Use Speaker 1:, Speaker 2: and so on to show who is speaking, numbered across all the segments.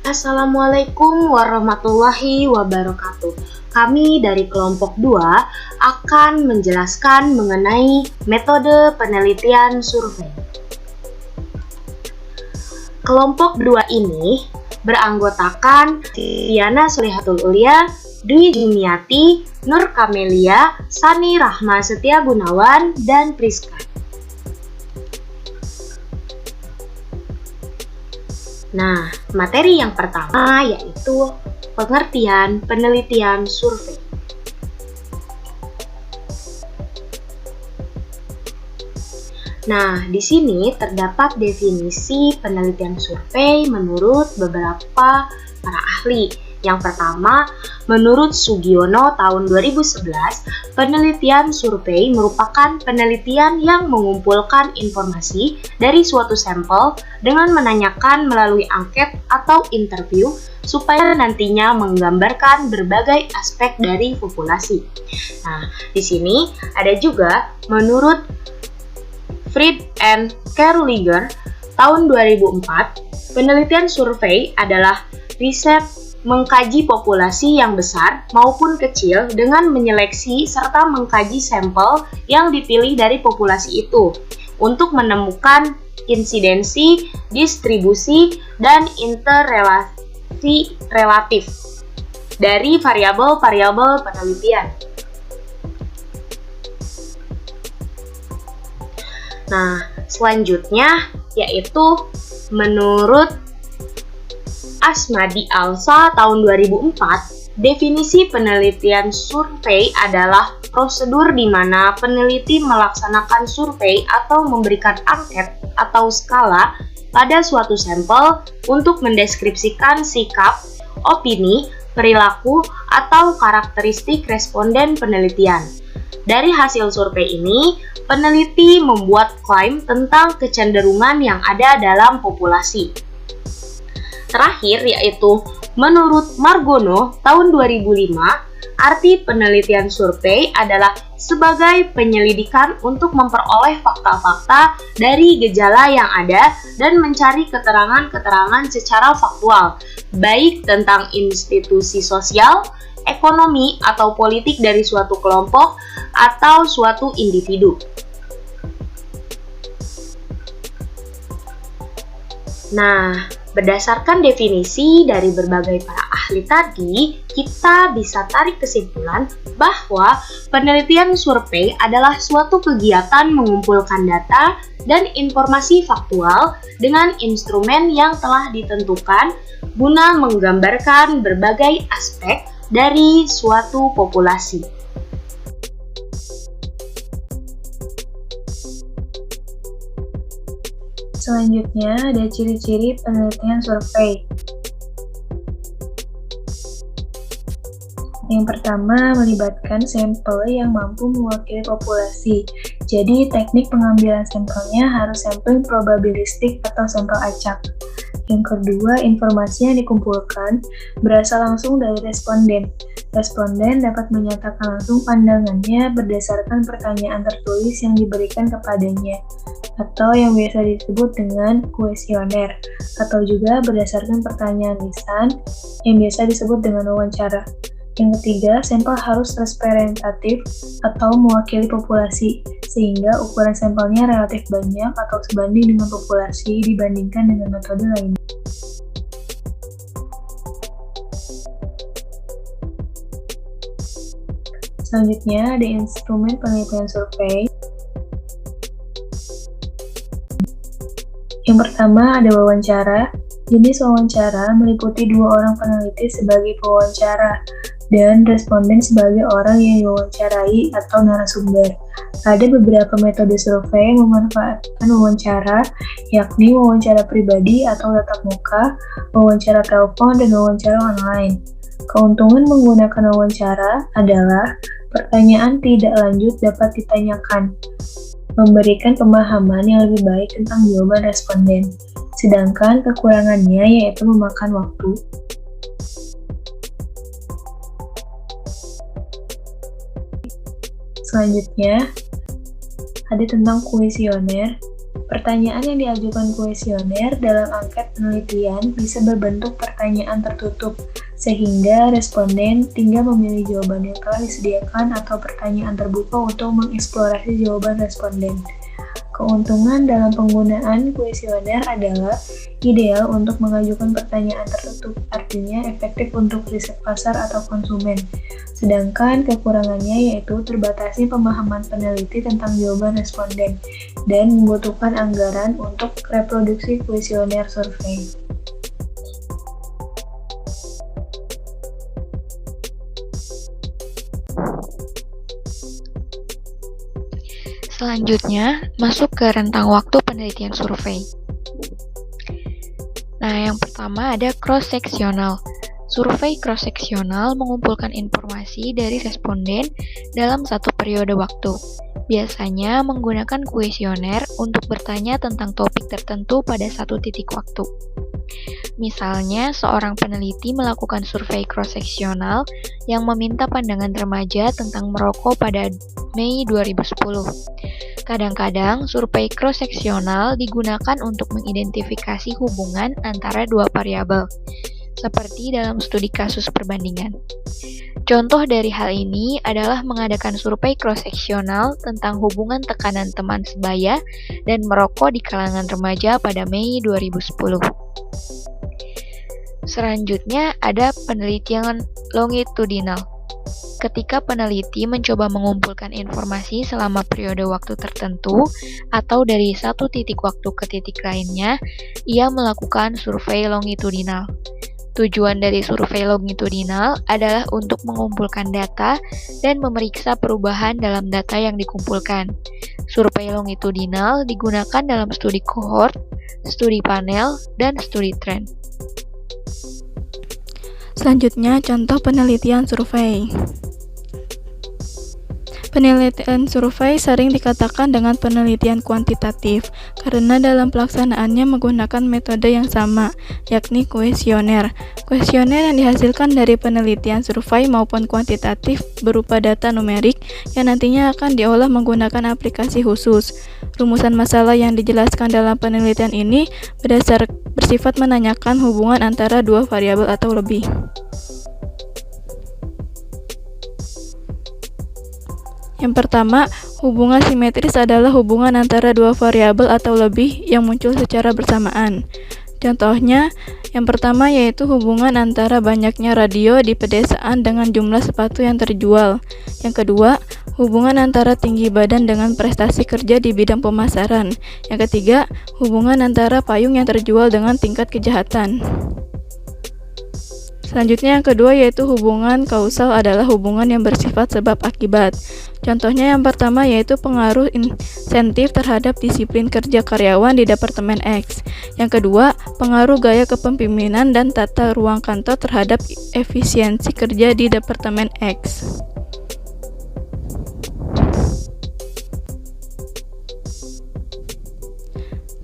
Speaker 1: Assalamualaikum warahmatullahi wabarakatuh. Kami dari kelompok 2 akan menjelaskan mengenai metode penelitian survei. Kelompok 2 ini beranggotakan Diana Solihatul Ulia, Dwi Jumiati, Nur Kamelia, Sani Rahma Setia Gunawan, dan Priska. Nah, materi yang pertama yaitu pengertian penelitian survei. Nah, di sini terdapat definisi penelitian survei menurut beberapa para ahli. Yang pertama, menurut Sugiono tahun 2011, penelitian survei merupakan penelitian yang mengumpulkan informasi dari suatu sampel dengan menanyakan melalui angket atau interview supaya nantinya menggambarkan berbagai aspek dari populasi. Nah, di sini ada juga menurut Fried and Karuliger tahun 2004, penelitian survei adalah riset mengkaji populasi yang besar maupun kecil dengan menyeleksi serta mengkaji sampel yang dipilih dari populasi itu untuk menemukan insidensi, distribusi, dan interrelasi relatif dari variabel-variabel penelitian. Nah, selanjutnya yaitu menurut Asmadi Alsa tahun 2004, definisi penelitian survei adalah prosedur di mana peneliti melaksanakan survei atau memberikan angket atau skala pada suatu sampel untuk mendeskripsikan sikap, opini, perilaku, atau karakteristik responden penelitian. Dari hasil survei ini, peneliti membuat klaim tentang kecenderungan yang ada dalam populasi. Terakhir yaitu menurut Margono tahun 2005, arti penelitian survei adalah sebagai penyelidikan untuk memperoleh fakta-fakta dari gejala yang ada dan mencari keterangan-keterangan secara faktual, baik tentang institusi sosial, ekonomi, atau politik dari suatu kelompok atau suatu individu. Nah, berdasarkan definisi dari berbagai para ahli tadi, kita bisa tarik kesimpulan bahwa penelitian survei adalah suatu kegiatan mengumpulkan data dan informasi faktual dengan instrumen yang telah ditentukan guna menggambarkan berbagai aspek dari suatu populasi.
Speaker 2: Selanjutnya ada ciri-ciri penelitian survei. Yang pertama, melibatkan sampel yang mampu mewakili populasi. Jadi, teknik pengambilan sampelnya harus sampling probabilistik atau sampel acak. Yang kedua, informasi yang dikumpulkan berasal langsung dari responden. Responden dapat menyatakan langsung pandangannya berdasarkan pertanyaan tertulis yang diberikan kepadanya, atau yang biasa disebut dengan kuesioner, atau juga berdasarkan pertanyaan lisan yang biasa disebut dengan wawancara. Yang ketiga, sampel harus representatif atau mewakili populasi, sehingga ukuran sampelnya relatif banyak atau sebanding dengan populasi dibandingkan dengan metode lainnya. Selanjutnya, ada instrumen penelitian survei. Yang pertama ada wawancara. Jenis wawancara meliputi 2 orang peneliti sebagai pewawancara dan responden sebagai orang yang diwawancarai atau narasumber. Ada beberapa metode survei yang memanfaatkan wawancara, yakni wawancara pribadi atau tatap muka, wawancara telepon, dan wawancara online. Keuntungan menggunakan wawancara adalah pertanyaan tidak lanjut dapat ditanyakan, memberikan pemahaman yang lebih baik tentang jawaban responden, sedangkan kekurangannya yaitu memakan waktu. Selanjutnya, ada tentang kuesioner. Pertanyaan yang diajukan kuesioner dalam angket penelitian bisa berbentuk pertanyaan tertutup, sehingga responden tinggal memilih jawaban yang telah disediakan atau pertanyaan terbuka untuk mengeksplorasi jawaban responden. Keuntungan dalam penggunaan kuesioner adalah ideal untuk mengajukan pertanyaan tertutup, artinya efektif untuk riset pasar atau konsumen. Sedangkan kekurangannya yaitu terbatasi pemahaman peneliti tentang jawaban responden dan membutuhkan anggaran untuk reproduksi kuesioner survei.
Speaker 3: Selanjutnya, masuk ke rentang waktu penelitian survei. Nah, yang pertama ada cross-seksional. Survei cross-seksional mengumpulkan informasi dari responden dalam satu periode waktu. Biasanya menggunakan kuesioner untuk bertanya tentang topik tertentu pada satu titik waktu. Misalnya, seorang peneliti melakukan survei cross-seksional yang meminta pandangan remaja tentang merokok pada Mei 2010. Kadang-kadang, survei cross-seksional digunakan untuk mengidentifikasi hubungan antara dua variabel, seperti dalam studi kasus perbandingan. Contoh dari hal ini adalah mengadakan survei cross-seksional tentang hubungan tekanan teman sebaya dan merokok di kalangan remaja pada Mei 2010. Selanjutnya ada penelitian longitudinal. Ketika peneliti mencoba mengumpulkan informasi selama periode waktu tertentu atau dari satu titik waktu ke titik lainnya, ia melakukan survei longitudinal. Tujuan dari survei longitudinal adalah untuk mengumpulkan data dan memeriksa perubahan dalam data yang dikumpulkan. Survei longitudinal digunakan dalam studi cohort, studi panel, dan studi tren.
Speaker 4: Selanjutnya, contoh penelitian survei. Penelitian survei sering dikatakan dengan penelitian kuantitatif karena dalam pelaksanaannya menggunakan metode yang sama, yakni kuesioner. Kuesioner yang dihasilkan dari penelitian survei maupun kuantitatif berupa data numerik yang nantinya akan diolah menggunakan aplikasi khusus. Rumusan masalah yang dijelaskan dalam penelitian ini bersifat menanyakan hubungan antara dua variabel atau lebih. Yang pertama, hubungan simetris adalah hubungan antara dua variabel atau lebih yang muncul secara bersamaan. Contohnya, yang pertama yaitu hubungan antara banyaknya radio di pedesaan dengan jumlah sepatu yang terjual. Yang kedua, hubungan antara tinggi badan dengan prestasi kerja di bidang pemasaran. Yang ketiga, hubungan antara payung yang terjual dengan tingkat kejahatan. Selanjutnya yang kedua yaitu hubungan kausal adalah hubungan yang bersifat sebab akibat. Contohnya yang pertama yaitu pengaruh insentif terhadap disiplin kerja karyawan di Departemen X. Yang kedua, pengaruh gaya kepemimpinan dan tata ruang kantor terhadap efisiensi kerja di Departemen X.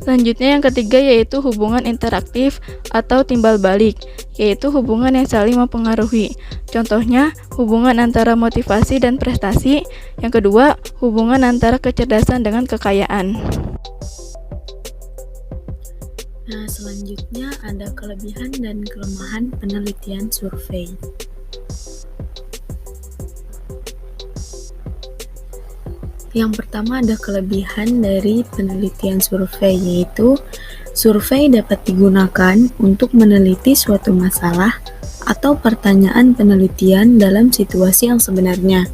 Speaker 4: Selanjutnya yang ketiga yaitu hubungan interaktif atau timbal balik, yaitu hubungan yang saling mempengaruhi. Contohnya, hubungan antara motivasi dan prestasi. Yang kedua, hubungan antara kecerdasan dengan kekayaan.
Speaker 5: Nah, selanjutnya ada kelebihan dan kelemahan penelitian survei. Yang pertama ada kelebihan dari penelitian survei, yaitu survei dapat digunakan untuk meneliti suatu masalah atau pertanyaan penelitian dalam situasi yang sebenarnya.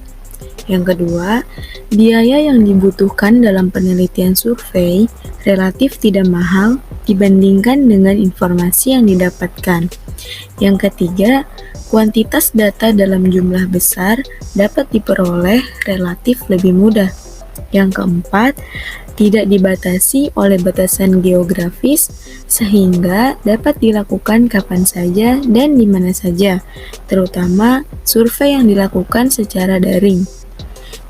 Speaker 5: Yang kedua, biaya yang dibutuhkan dalam penelitian survei relatif tidak mahal dibandingkan dengan informasi yang didapatkan. Yang ketiga, kuantitas data dalam jumlah besar dapat diperoleh relatif lebih mudah. Yang keempat, tidak dibatasi oleh batasan geografis sehingga dapat dilakukan kapan saja dan di mana saja, terutama survei yang dilakukan secara daring.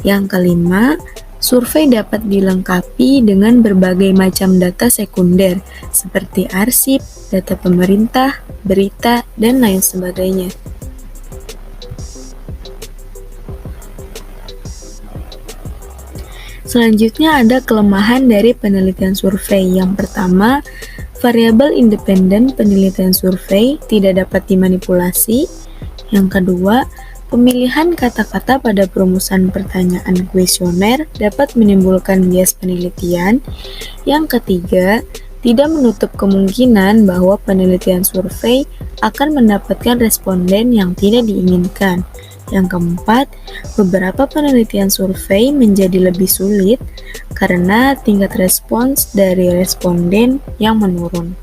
Speaker 5: Yang kelima, survei dapat dilengkapi dengan berbagai macam data sekunder seperti arsip, data pemerintah, berita, dan lain sebagainya. Selanjutnya ada kelemahan dari penelitian survei. Yang pertama, variabel independen penelitian survei tidak dapat dimanipulasi. Yang kedua, pemilihan kata-kata pada perumusan pertanyaan kuesioner dapat menimbulkan bias penelitian. Yang ketiga, tidak menutup kemungkinan bahwa penelitian survei akan mendapatkan responden yang tidak diinginkan. Yang keempat, beberapa penelitian survei menjadi lebih sulit karena tingkat respons dari responden yang menurun.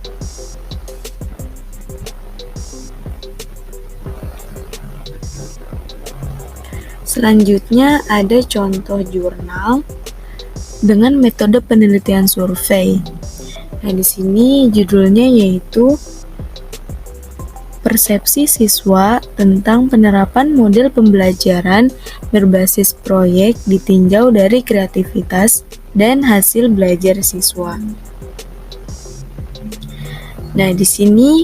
Speaker 5: Selanjutnya ada contoh jurnal dengan metode penelitian survei. Nah, di sini judulnya yaitu Persepsi Siswa tentang Penerapan Model Pembelajaran Berbasis Proyek Ditinjau dari Kreativitas dan Hasil Belajar Siswa. Nah, di sini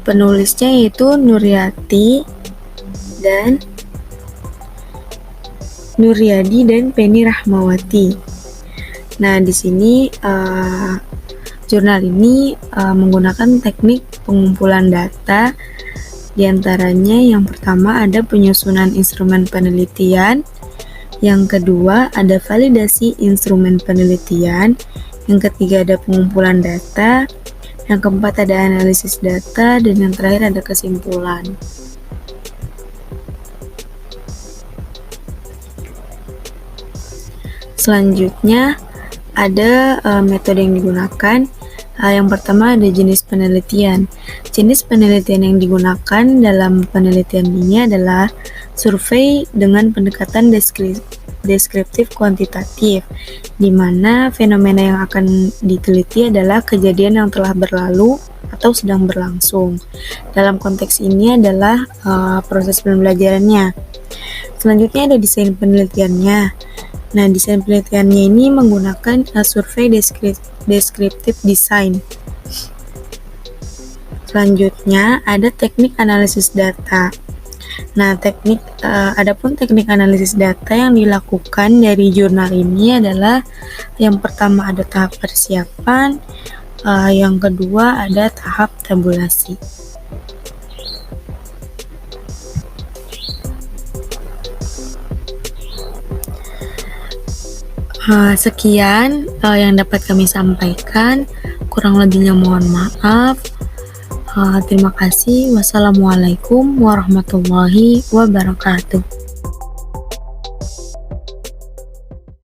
Speaker 5: penulisnya yaitu Nuryadi dan Penny Rahmawati. Nah, di sini jurnal ini menggunakan teknik pengumpulan data. Di antaranya yang pertama ada penyusunan instrumen penelitian, yang kedua ada validasi instrumen penelitian, yang ketiga ada pengumpulan data, yang keempat ada analisis data, dan yang terakhir ada kesimpulan. Selanjutnya ada metode yang digunakan. Yang pertama ada jenis penelitian. Jenis penelitian yang digunakan dalam penelitian ini adalah survei dengan pendekatan deskriptif kuantitatif, di mana fenomena yang akan diteliti adalah kejadian yang telah berlalu atau sedang berlangsung. Dalam konteks ini adalah proses pembelajarannya. Selanjutnya ada desain penelitiannya. Nah, desain penelitiannya ini menggunakan survei deskriptif design. Selanjutnya ada teknik analisis data. Nah, adapun teknik analisis data yang dilakukan dari jurnal ini adalah yang pertama ada tahap persiapan, yang kedua ada tahap tabulasi. Sekian yang dapat kami sampaikan, kurang lebihnya mohon maaf. Terima kasih. Wassalamualaikum warahmatullahi wabarakatuh.